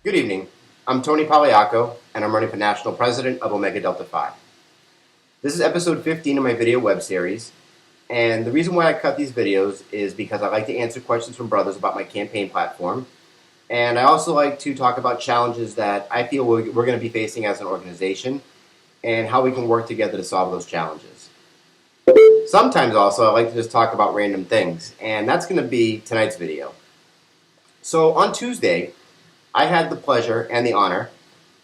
Good evening. I'm Tony Pagliacco, and I'm running for National President of Omega Delta Phi. This is episode 15 of my video web series, and the reason why I cut these videos is because I like to answer questions from brothers about my campaign platform, and I also like to talk about challenges that I feel we're going to be facing as an organization, and how we can work together to solve those challenges. Sometimes also I like to just talk about random things, and that's going to be tonight's video. So on Tuesday, I had the pleasure and the honor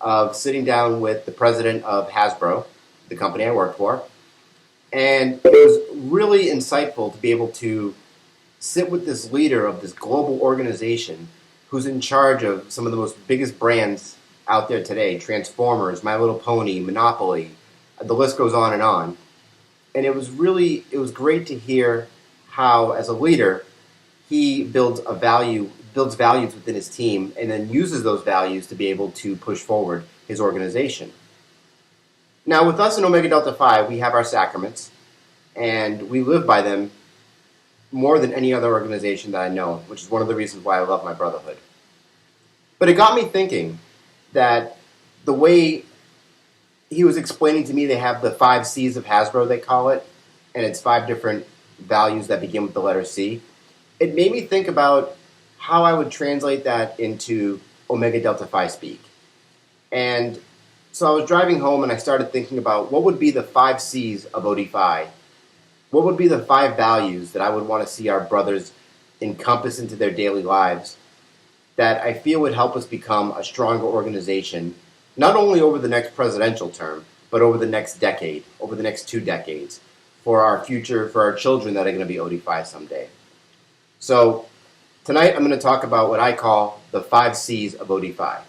of sitting down with the president of Hasbro, the company I work for, and it was really insightful to be able to sit with this leader of this global organization who's in charge of some of the most biggest brands out there today: Transformers, My Little Pony, Monopoly, the list goes on. And it was great to hear how, as a leader, he builds values within his team and then uses those values to be able to push forward his organization. Now, with us in Omega Delta Phi, we have our sacraments, and we live by them more than any other organization that I know, which is one of the reasons why I love my brotherhood. But it got me thinking that the way he was explaining to me, they have the 5 C's of Hasbro, they call it, and it's 5 different values that begin with the letter C. It made me think about how I would translate that into Omega Delta Phi speak. And so I was driving home and I started thinking about what would be the 5 C's of OD Phi. What would be the 5 values that I would want to see our brothers encompass into their daily lives that I feel would help us become a stronger organization, not only over the next presidential term, but over the next decade, over the next 2 decades, for our future, for our children that are going to be OD Phi someday. So tonight I'm going to talk about what I call the 5 C's of OD Phi.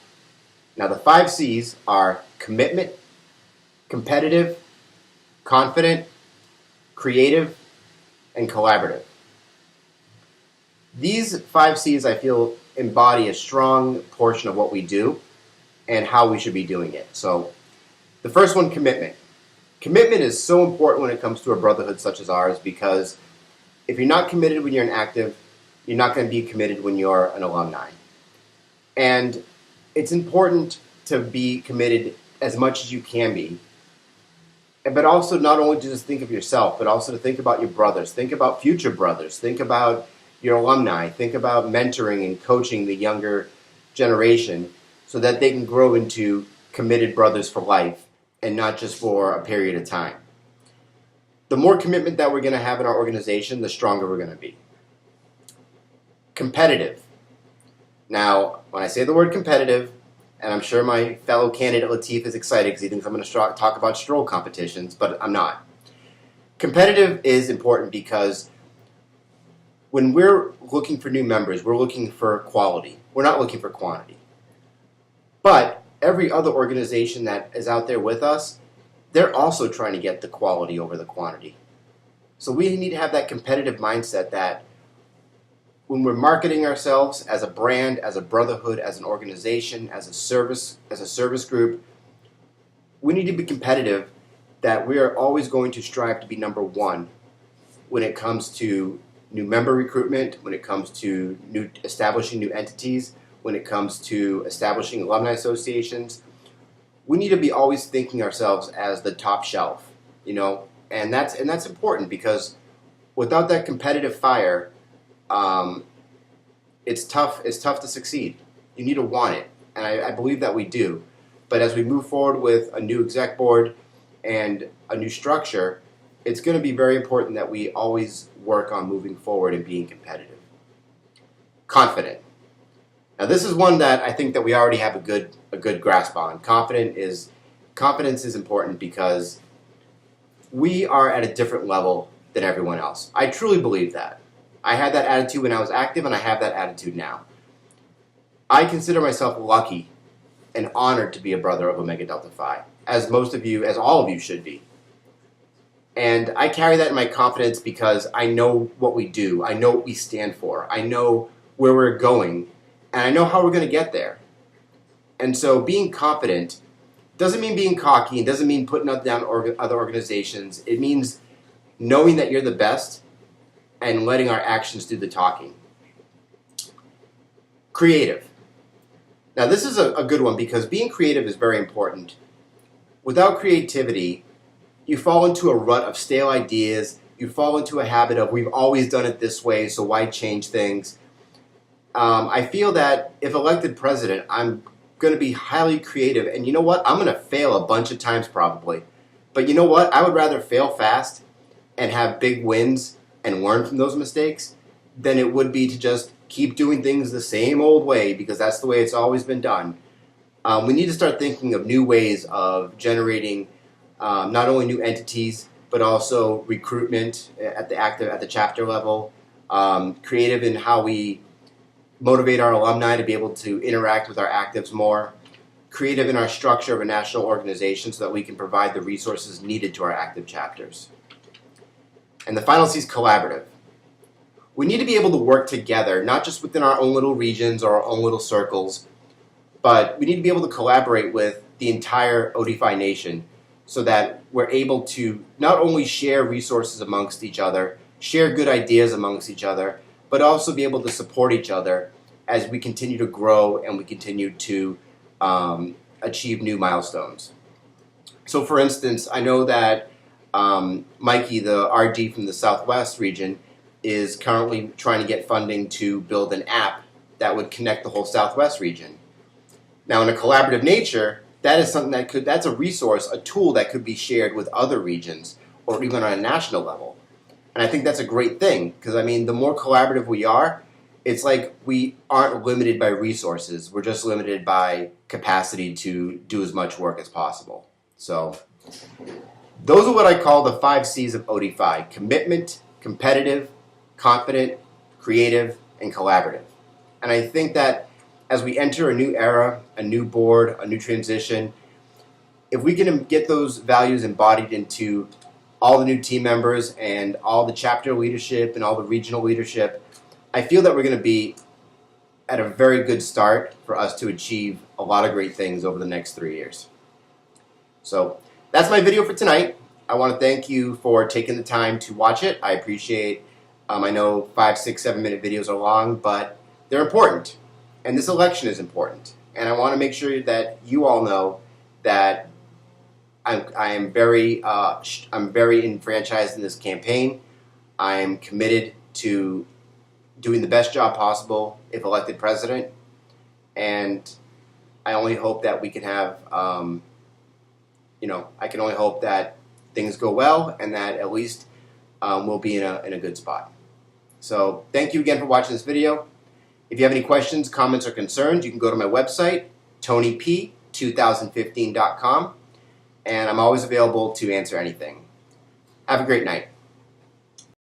Now the 5 C's are commitment, competitive, confident, creative, and collaborative. These 5 C's I feel embody a strong portion of what we do and how we should be doing it. So the first one, commitment. Commitment is so important when it comes to a brotherhood such as ours, because if you're not committed when you're an active, you're not going to be committed when you're an alumni. And it's important to be committed as much as you can be, but also not only to just think of yourself, but also to think about your brothers, think about future brothers, think about your alumni, think about mentoring and coaching the younger generation so that they can grow into committed brothers for life and not just for a period of time. The more commitment that we're going to have in our organization, the stronger we're going to be. Competitive. Now, when I say the word competitive, and I'm sure my fellow candidate Latif is excited because he thinks I'm going to talk about stroll competitions, but I'm not. Competitive is important because when we're looking for new members, we're looking for quality. We're not looking for quantity. But every other organization that is out there with us, they're also trying to get the quality over the quantity. So we need to have that competitive mindset that when we're marketing ourselves as a brand, as a brotherhood, as an organization, as a service group, we need to be competitive, that we are always going to strive to be number one when it comes to new member recruitment, when it comes to establishing new entities, when it comes to establishing alumni associations. We need to be always thinking ourselves as the top shelf, and that's important, because without that competitive fire, it's tough to succeed. You need to want it, and I believe that we do. But as we move forward with a new exec board and a new structure, it's going to be very important that we always work on moving forward and being competitive. Confident. Now this is one that I think that we already have a good grasp on. Confidence is important because we are at a different level than everyone else. I truly believe that. I had that attitude when I was active, and I have that attitude now. I consider myself lucky and honored to be a brother of Omega Delta Phi, as all of you should be. And I carry that in my confidence because I know what we do. I know what we stand for. I know where we're going, and I know how we're going to get there. And so being confident doesn't mean being cocky. It doesn't mean putting down other organizations. It means knowing that you're the best and letting our actions do the talking. Creative. Now, this is a good one because being creative is very important. Without creativity, you fall into a rut of stale ideas. You fall into a habit of, we've always done it this way, so why change things? I feel that if elected president, I'm going to be highly creative. And you know what? I'm going to fail a bunch of times probably. But you know what? I would rather fail fast and have big wins and learn from those mistakes than it would be to just keep doing things the same old way, because that's the way it's always been done. We need to start thinking of new ways of generating not only new entities, but also recruitment at the chapter level, creative in how we motivate our alumni to be able to interact with our actives more, creative in our structure of a national organization so that we can provide the resources needed to our active chapters. And the final C is collaborative. We need to be able to work together, not just within our own little regions or our own little circles, but we need to be able to collaborate with the entire ODFI nation so that we're able to not only share resources amongst each other, share good ideas amongst each other, but also be able to support each other as we continue to grow and we continue to achieve new milestones. So for instance, I know that Mikey, the RD from the Southwest region, is currently trying to get funding to build an app that would connect the whole Southwest region. Now, in a collaborative nature, that is something that's a resource, a tool that could be shared with other regions or even on a national level. And I think that's a great thing because, I mean, the more collaborative we are, it's like we aren't limited by resources. We're just limited by capacity to do as much work as possible. So those are what I call the 5 C's of ODFI: commitment, competitive, confident, creative, and collaborative. And I think that as we enter a new era, a new board, a new transition, if we can get those values embodied into all the new team members and all the chapter leadership and all the regional leadership, I feel that we're going to be at a very good start for us to achieve a lot of great things over the next 3 years. So that's my video for tonight. I want to thank you for taking the time to watch it. I appreciate I know 5, 6, 7 minute videos are long, but they're important. And this election is important. And I want to make sure that you all know that I'm very enfranchised in this campaign. I'm committed to doing the best job possible if elected president. And I only hope that we can have, I can only hope that things go well and that at least we'll be in a good spot. So thank you again for watching this video. If you have any questions, comments, or concerns, you can go to my website, TonyP2015.com, and I'm always available to answer anything. Have a great night.